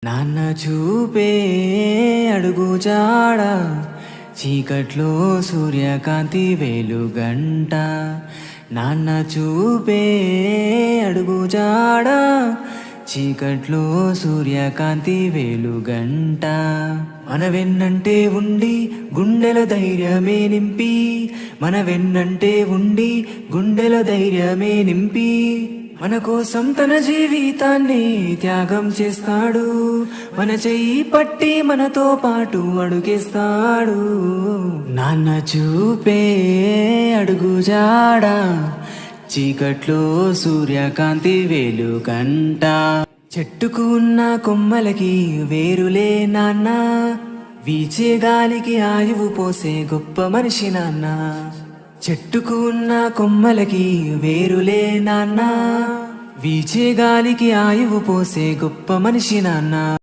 నాన్న చూపే అడుగు జాడ చీకట్లో సూర్యకాంతి వెలుగంట. నాన్న చూపే అడుగు జాడ చీకట్లో సూర్యకాంతి వెలుగంట. మన వెన్నంటే ఉండి గుండెల ధైర్యమే నింపి, మన వెన్నంటే ఉండి గుండెల ధైర్యమే నింపి, మన కోసం తన జీవితాన్ని త్యాగం చేస్తాడు. మన చెయ్యి పట్టి మనతో పాటు అడుగేస్తాడు. నాన్న చూపే అడుగు జాడ చీకట్లో సూర్యకాంతి వెలుగంట. చెట్టుకు ఉన్న కొమ్మలకి వేరులే నాన్న, వీచే గాలికి ఆయువు పోసే గొప్ప మనిషి నాన్న. చెట్టుకు ఉన్న కొమ్మలకి వేరులే నాన్న, వీచే గాలికి ఆయువు పోసే గొప్ప మనిషి నాన్న.